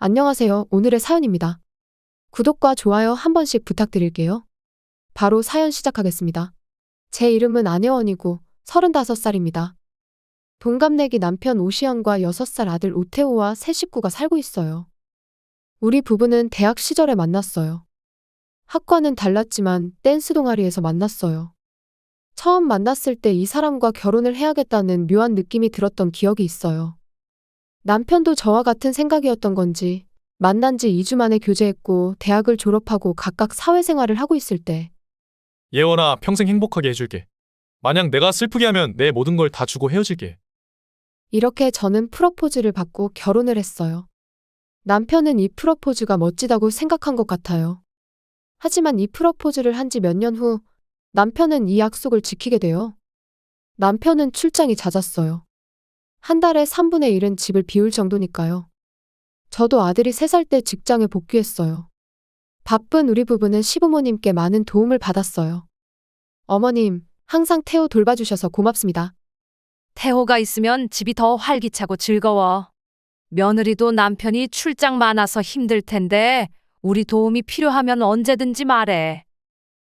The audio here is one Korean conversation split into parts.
안녕하세요. 오늘의 사연입니다. 구독과 좋아요 한 번씩 부탁드릴게요. 바로 사연 시작하겠습니다. 제 이름은 안혜원이고 35살입니다. 동갑내기 남편 오시연과 6살 아들 오태호와 세 식구가 살고 있어요. 우리 부부는 대학 시절에 만났어요. 학과는 달랐지만 댄스 동아리에서 만났어요. 처음 만났을 때 이 사람과 결혼을 해야겠다는 묘한 느낌이 들었던 기억이 있어요. 남편도 저와 같은 생각이었던 건지 만난 지 2주 만에 교제했고 대학을 졸업하고 각각 사회생활을 하고 있을 때 예원아, 평생 행복하게 해줄게. 만약 내가 슬프게 하면 내 모든 걸 다 주고 헤어질게. 이렇게 저는 프러포즈를 받고 결혼을 했어요. 남편은 이 프러포즈가 멋지다고 생각한 것 같아요. 하지만 이 프러포즈를 한 지 몇 년 후 남편은 이 약속을 지키게 돼요. 남편은 출장이 잦았어요. 한 달에 3분의 1은 집을 비울 정도니까요. 저도 아들이 3살 때 직장에 복귀했어요. 바쁜 우리 부부는 시부모님께 많은 도움을 받았어요. 어머님, 항상 태호 돌봐주셔서 고맙습니다. 태호가 있으면 집이 더 활기차고 즐거워. 며느리도 남편이 출장 많아서 힘들 텐데 우리 도움이 필요하면 언제든지 말해.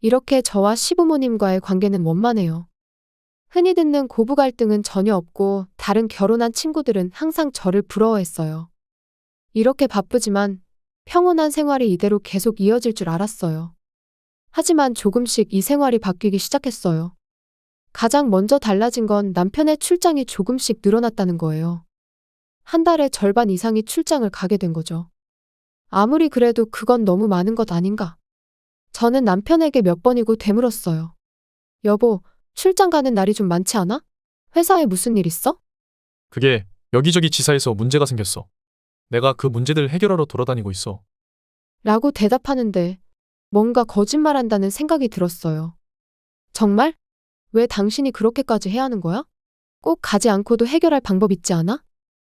이렇게 저와 시부모님과의 관계는 원만해요. 흔히 듣는 고부 갈등은 전혀 없고 다른 결혼한 친구들은 항상 저를 부러워했어요. 이렇게 바쁘지만 평온한 생활이 이대로 계속 이어질 줄 알았어요. 하지만 조금씩 이 생활이 바뀌기 시작했어요. 가장 먼저 달라진 건 남편의 출장이 조금씩 늘어났다는 거예요. 한 달에 절반 이상이 출장을 가게 된 거죠. 아무리 그래도 그건 너무 많은 것 아닌가. 저는 남편에게 몇 번이고 되물었어요. 여보, 출장 가는 날이 좀 많지 않아? 회사에 무슨 일 있어? 그게 여기저기 지사에서 문제가 생겼어. 내가 그 문제들 해결하러 돌아다니고 있어. 라고 대답하는데 뭔가 거짓말한다는 생각이 들었어요. 정말? 왜 당신이 그렇게까지 해야 하는 거야? 꼭 가지 않고도 해결할 방법 있지 않아?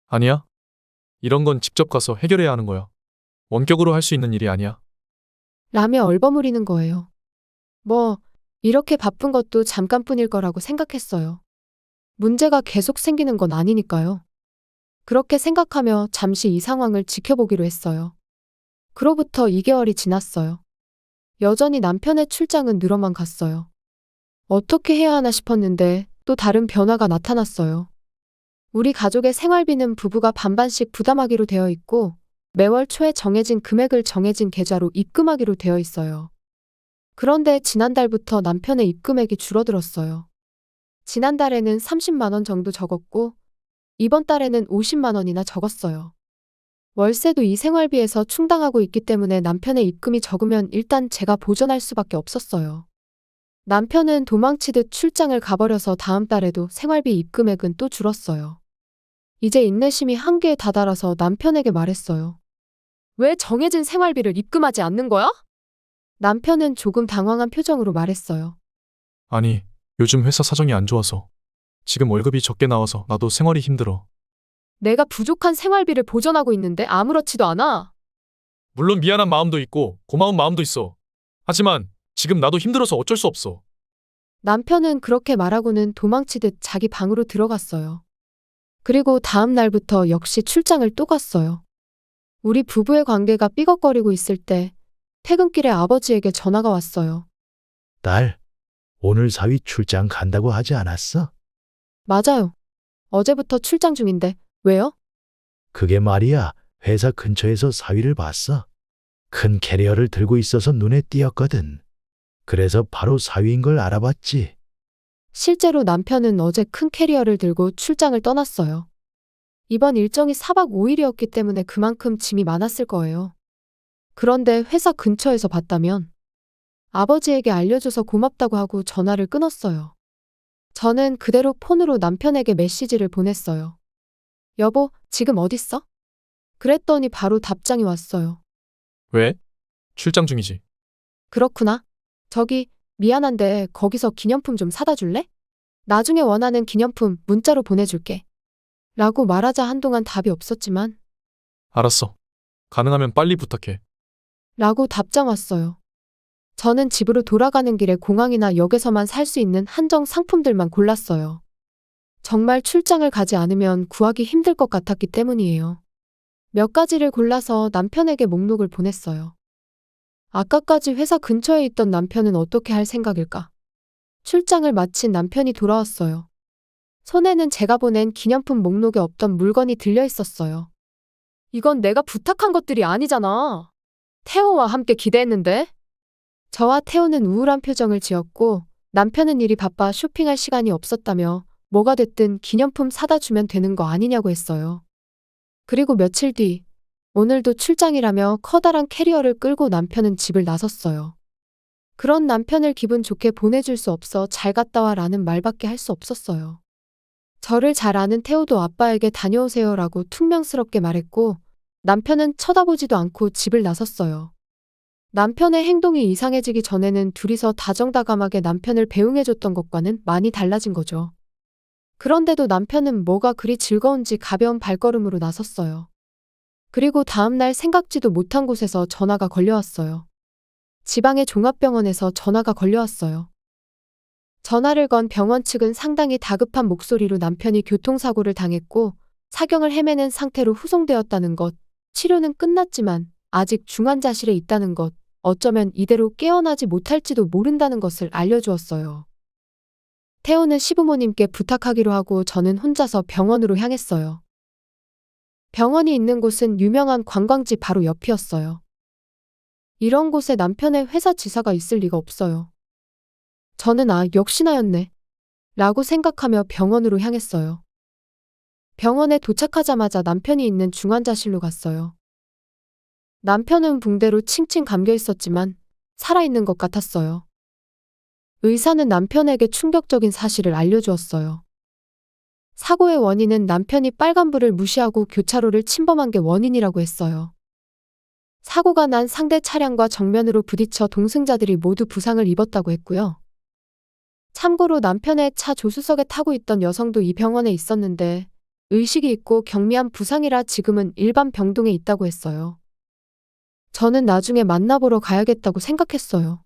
아니야? 이런 건 직접 가서 해결해야 하는 거야. 원격으로 할 수 있는 일이 아니야. 라며 얼버무리는 거예요. 뭐, 이렇게 바쁜 것도 잠깐뿐일 거라고 생각했어요. 문제가 계속 생기는 건 아니니까요. 그렇게 생각하며 잠시 이 상황을 지켜보기로 했어요. 그로부터 2개월이 지났어요. 여전히 남편의 출장은 늘어만 갔어요. 어떻게 해야 하나 싶었는데 또 다른 변화가 나타났어요. 우리 가족의 생활비는 부부가 반반씩 부담하기로 되어 있고 매월 초에 정해진 금액을 정해진 계좌로 입금하기로 되어 있어요. 그런데 지난달부터 남편의 입금액이 줄어들었어요. 지난달에는 30만 원 정도 적었고 이번 달에는 50만 원이나 적었어요. 월세도 이 생활비에서 충당하고 있기 때문에 남편의 입금이 적으면 일단 제가 보전할 수밖에 없었어요. 남편은 도망치듯 출장을 가버려서 다음 달에도 생활비 입금액은 또 줄었어요. 이제 인내심이 한계에 다다라서 남편에게 말했어요. 왜 정해진 생활비를 입금하지 않는 거야? 남편은 조금 당황한 표정으로 말했어요. 아니, 요즘 회사 사정이 안 좋아서. 지금 월급이 적게 나와서 나도 생활이 힘들어. 내가 부족한 생활비를 보전하고 있는데 아무렇지도 않아. 물론 미안한 마음도 있고 고마운 마음도 있어. 하지만 지금 나도 힘들어서 어쩔 수 없어. 남편은 그렇게 말하고는 도망치듯 자기 방으로 들어갔어요. 그리고 다음 날부터 역시 출장을 또 갔어요. 우리 부부의 관계가 삐걱거리고 있을 때 퇴근길에 아버지에게 전화가 왔어요. 딸, 오늘 사위 출장 간다고 하지 않았어? 맞아요. 어제부터 출장 중인데 왜요? 그게 말이야, 회사 근처에서 사위를 봤어. 큰 캐리어를 들고 있어서 눈에 띄었거든. 그래서 바로 사위인 걸 알아봤지. 실제로 남편은 어제 큰 캐리어를 들고 출장을 떠났어요. 이번 일정이 4박 5일이었기 때문에 그만큼 짐이 많았을 거예요. 그런데 회사 근처에서 봤다면 아버지에게 알려줘서 고맙다고 하고 전화를 끊었어요. 저는 그대로 폰으로 남편에게 메시지를 보냈어요. 여보, 지금 어딨어? 그랬더니 바로 답장이 왔어요. 왜? 출장 중이지. 그렇구나. 저기, 미안한데 거기서 기념품 좀 사다 줄래? 나중에 원하는 기념품 문자로 보내줄게. 라고 말하자 한동안 답이 없었지만 알았어. 가능하면 빨리 부탁해. 라고 답장 왔어요. 저는 집으로 돌아가는 길에 공항이나 역에서만 살 수 있는 한정 상품들만 골랐어요. 정말 출장을 가지 않으면 구하기 힘들 것 같았기 때문이에요. 몇 가지를 골라서 남편에게 목록을 보냈어요. 아까까지 회사 근처에 있던 남편은 어떻게 할 생각일까? 출장을 마친 남편이 돌아왔어요. 손에는 제가 보낸 기념품 목록에 없던 물건이 들려 있었어요. 이건 내가 부탁한 것들이 아니잖아. 태호와 함께 기대했는데? 저와 태호는 우울한 표정을 지었고 남편은 일이 바빠 쇼핑할 시간이 없었다며 뭐가 됐든 기념품 사다 주면 되는 거 아니냐고 했어요. 그리고 며칠 뒤, 오늘도 출장이라며 커다란 캐리어를 끌고 남편은 집을 나섰어요. 그런 남편을 기분 좋게 보내줄 수 없어 잘 갔다 와 라는 말밖에 할 수 없었어요. 저를 잘 아는 태호도 아빠에게 다녀오세요 라고 퉁명스럽게 말했고 남편은 쳐다보지도 않고 집을 나섰어요. 남편의 행동이 이상해지기 전에는 둘이서 다정다감하게 남편을 배웅해줬던 것과는 많이 달라진 거죠. 그런데도 남편은 뭐가 그리 즐거운지 가벼운 발걸음으로 나섰어요. 그리고 다음날 생각지도 못한 곳에서 전화가 걸려왔어요. 지방의 종합병원에서 전화가 걸려왔어요. 전화를 건 병원 측은 상당히 다급한 목소리로 남편이 교통사고를 당했고 사경을 헤매는 상태로 후송되었다는 것, 치료는 끝났지만 아직 중환자실에 있다는 것, 어쩌면 이대로 깨어나지 못할지도 모른다는 것을 알려주었어요. 태호는 시부모님께 부탁하기로 하고 저는 혼자서 병원으로 향했어요. 병원이 있는 곳은 유명한 관광지 바로 옆이었어요. 이런 곳에 남편의 회사 지사가 있을 리가 없어요. 저는 역시나였네. 라고 생각하며 병원으로 향했어요. 병원에 도착하자마자 남편이 있는 중환자실로 갔어요. 남편은 붕대로 칭칭 감겨 있었지만 살아있는 것 같았어요. 의사는 남편에게 충격적인 사실을 알려주었어요. 사고의 원인은 남편이 빨간불을 무시하고 교차로를 침범한 게 원인이라고 했어요. 사고가 난 상대 차량과 정면으로 부딪혀 동승자들이 모두 부상을 입었다고 했고요. 참고로 남편의 차 조수석에 타고 있던 여성도 이 병원에 있었는데 의식이 있고 경미한 부상이라 지금은 일반 병동에 있다고 했어요. 저는 나중에 만나보러 가야겠다고 생각했어요.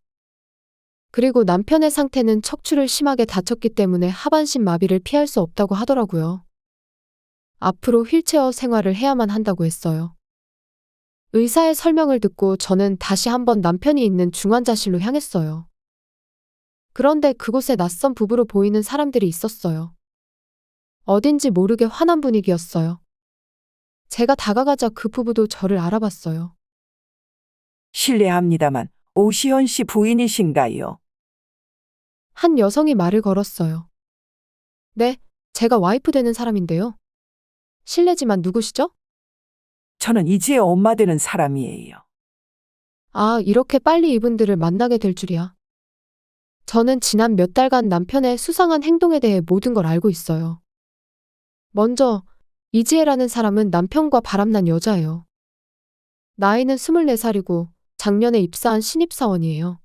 그리고 남편의 상태는 척추를 심하게 다쳤기 때문에 하반신 마비를 피할 수 없다고 하더라고요. 앞으로 휠체어 생활을 해야만 한다고 했어요. 의사의 설명을 듣고 저는 다시 한번 남편이 있는 중환자실로 향했어요. 그런데 그곳에 낯선 부부로 보이는 사람들이 있었어요. 어딘지 모르게 환한 분위기였어요. 제가 다가가자 그 부부도 저를 알아봤어요. 실례합니다만 오시연 씨 부인이신가요? 한 여성이 말을 걸었어요. 네, 제가 와이프 되는 사람인데요. 실례지만 누구시죠? 저는 이지의 엄마 되는 사람이에요. 이렇게 빨리 이분들을 만나게 될 줄이야. 저는 지난 몇 달간 남편의 수상한 행동에 대해 모든 걸 알고 있어요. 먼저 이지혜라는 사람은 남편과 바람난 여자예요. 나이는 24살이고 작년에 입사한 신입사원이에요.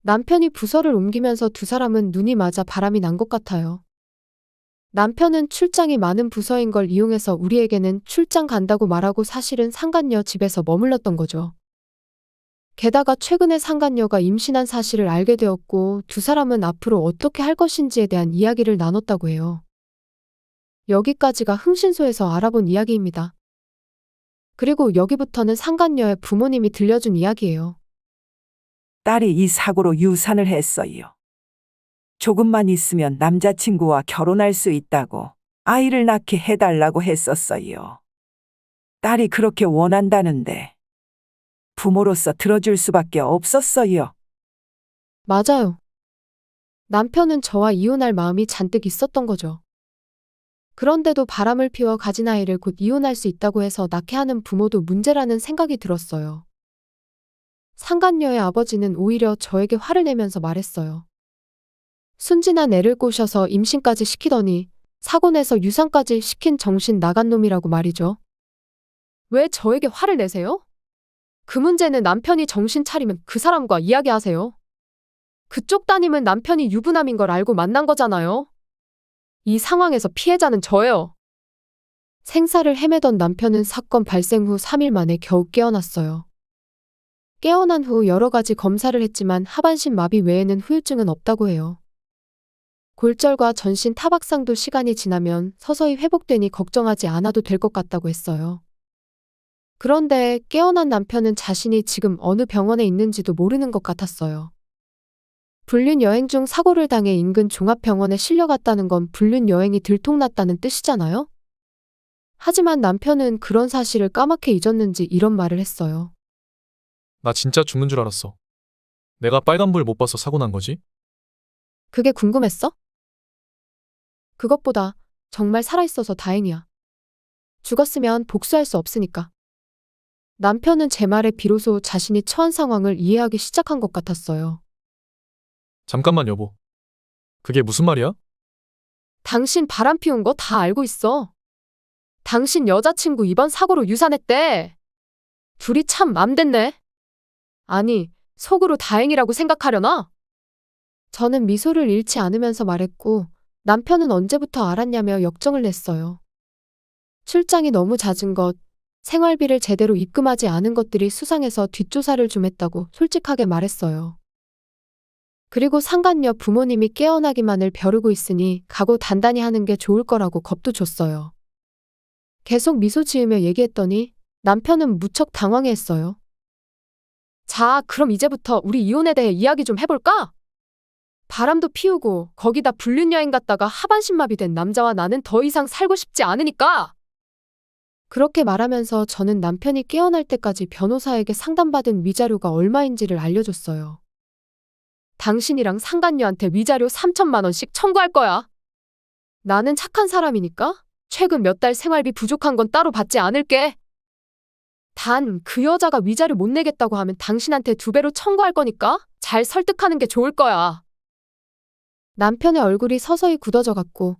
남편이 부서를 옮기면서 두 사람은 눈이 맞아 바람이 난 것 같아요. 남편은 출장이 많은 부서인 걸 이용해서 우리에게는 출장 간다고 말하고 사실은 상간녀 집에서 머물렀던 거죠. 게다가 최근에 상간녀가 임신한 사실을 알게 되었고 두 사람은 앞으로 어떻게 할 것인지에 대한 이야기를 나눴다고 해요. 여기까지가 흥신소에서 알아본 이야기입니다. 그리고 여기부터는 상간녀의 부모님이 들려준 이야기예요. 딸이 이 사고로 유산을 했어요. 조금만 있으면 남자친구와 결혼할 수 있다고 아이를 낳게 해달라고 했었어요. 딸이 그렇게 원한다는데 부모로서 들어줄 수밖에 없었어요. 맞아요. 남편은 저와 이혼할 마음이 잔뜩 있었던 거죠. 그런데도 바람을 피워 가진 아이를 곧 이혼할 수 있다고 해서 낳게 하는 부모도 문제라는 생각이 들었어요. 상간녀의 아버지는 오히려 저에게 화를 내면서 말했어요. 순진한 애를 꼬셔서 임신까지 시키더니 사고 내서 유산까지 시킨 정신 나간 놈이라고 말이죠. 왜 저에게 화를 내세요? 그 문제는 남편이 정신 차리면 그 사람과 이야기하세요. 그쪽 따님은 남편이 유부남인 걸 알고 만난 거잖아요. 이 상황에서 피해자는 저예요. 생사를 헤매던 남편은 사건 발생 후 3일 만에 겨우 깨어났어요. 깨어난 후 여러 가지 검사를 했지만 하반신 마비 외에는 후유증은 없다고 해요. 골절과 전신 타박상도 시간이 지나면 서서히 회복되니 걱정하지 않아도 될 것 같다고 했어요. 그런데 깨어난 남편은 자신이 지금 어느 병원에 있는지도 모르는 것 같았어요. 불륜 여행 중 사고를 당해 인근 종합병원에 실려갔다는 건 불륜 여행이 들통났다는 뜻이잖아요? 하지만 남편은 그런 사실을 까맣게 잊었는지 이런 말을 했어요. 나 진짜 죽는 줄 알았어. 내가 빨간불 못 봐서 사고 난 거지? 그게 궁금했어? 그것보다 정말 살아있어서 다행이야. 죽었으면 복수할 수 없으니까. 남편은 제 말에 비로소 자신이 처한 상황을 이해하기 시작한 것 같았어요. 잠깐만 여보. 그게 무슨 말이야? 당신 바람 피운 거 다 알고 있어. 당신 여자친구 이번 사고로 유산했대. 둘이 참 맘됐네. 아니, 속으로 다행이라고 생각하려나? 저는 미소를 잃지 않으면서 말했고 남편은 언제부터 알았냐며 역정을 냈어요. 출장이 너무 잦은 것, 생활비를 제대로 입금하지 않은 것들이 수상해서 뒷조사를 좀 했다고 솔직하게 말했어요. 그리고 상간녀 부모님이 깨어나기만을 벼르고 있으니 각오 단단히 하는 게 좋을 거라고 겁도 줬어요. 계속 미소 지으며 얘기했더니 남편은 무척 당황해했어요. 자, 그럼 이제부터 우리 이혼에 대해 이야기 좀 해볼까? 바람도 피우고 거기다 불륜 여행 갔다가 하반신마비 된 남자와 나는 더 이상 살고 싶지 않으니까! 그렇게 말하면서 저는 남편이 깨어날 때까지 변호사에게 상담받은 위자료가 얼마인지를 알려줬어요. 당신이랑 상간녀한테 위자료 3천만 원씩 청구할 거야. 나는 착한 사람이니까 최근 몇 달 생활비 부족한 건 따로 받지 않을게. 단 그 여자가 위자료 못 내겠다고 하면 당신한테 2배로 청구할 거니까 잘 설득하는 게 좋을 거야. 남편의 얼굴이 서서히 굳어져 갔고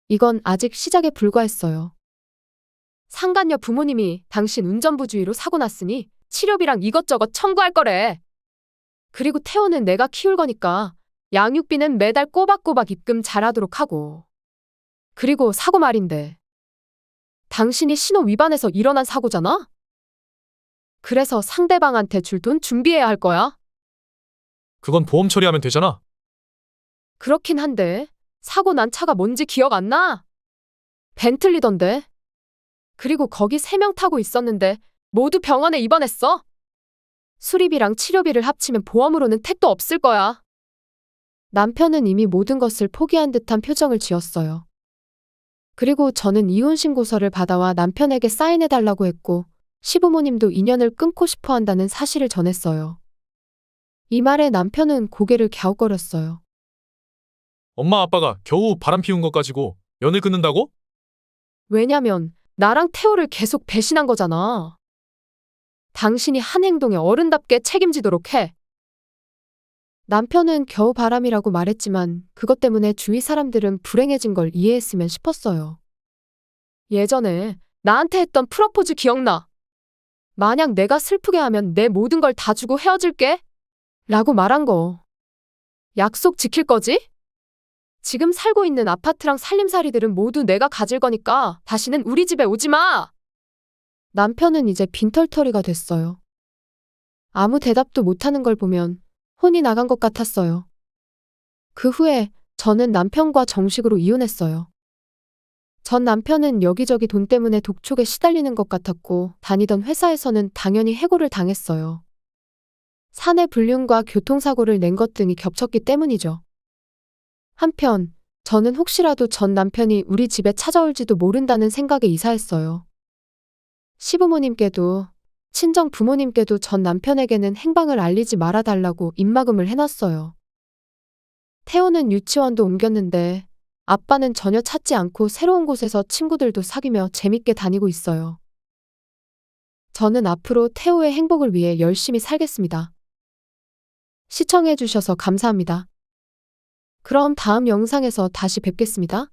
이건 아직 시작에 불과했어요. 상간녀 부모님이 당신 운전부주의로 사고 났으니 치료비랑 이것저것 청구할 거래. 그리고 태호는 내가 키울 거니까 양육비는 매달 꼬박꼬박 입금 잘하도록 하고. 그리고 사고 말인데 당신이 신호 위반해서 일어난 사고잖아? 그래서 상대방한테 줄 돈 준비해야 할 거야. 그건 보험 처리하면 되잖아. 그렇긴 한데 사고 난 차가 뭔지 기억 안 나? 벤틀리던데. 그리고 거기 3명 타고 있었는데 모두 병원에 입원했어. 수리비랑 치료비를 합치면 보험으로는 택도 없을 거야. 남편은 이미 모든 것을 포기한 듯한 표정을 지었어요. 그리고 저는 이혼 신고서를 받아와 남편에게 사인해달라고 했고 시부모님도 인연을 끊고 싶어 한다는 사실을 전했어요. 이 말에 남편은 고개를 갸웃거렸어요. 엄마 아빠가 겨우 바람 피운 것 가지고 연을 끊는다고? 왜냐면 나랑 태호를 계속 배신한 거잖아. 당신이 한 행동에 어른답게 책임지도록 해. 남편은 겨우 바람이라고 말했지만 그것 때문에 주위 사람들은 불행해진 걸 이해했으면 싶었어요. 예전에 나한테 했던 프러포즈 기억나? 만약 내가 슬프게 하면 내 모든 걸 다 주고 헤어질게? 라고 말한 거. 약속 지킬 거지? 지금 살고 있는 아파트랑 살림살이들은 모두 내가 가질 거니까 다시는 우리 집에 오지 마! 남편은 이제 빈털터리가 됐어요. 아무 대답도 못하는 걸 보면 혼이 나간 것 같았어요. 그 후에 저는 남편과 정식으로 이혼했어요. 전 남편은 여기저기 돈 때문에 독촉에 시달리는 것 같았고 다니던 회사에서는 당연히 해고를 당했어요. 사내 불륜과 교통사고를 낸 것 등이 겹쳤기 때문이죠. 한편 저는 혹시라도 전 남편이 우리 집에 찾아올지도 모른다는 생각에 이사했어요. 시부모님께도 친정 부모님께도 전 남편에게는 행방을 알리지 말아달라고 입막음을 해놨어요. 태호는 유치원도 옮겼는데 아빠는 전혀 찾지 않고 새로운 곳에서 친구들도 사귀며 재밌게 다니고 있어요. 저는 앞으로 태호의 행복을 위해 열심히 살겠습니다. 시청해주셔서 감사합니다. 그럼 다음 영상에서 다시 뵙겠습니다.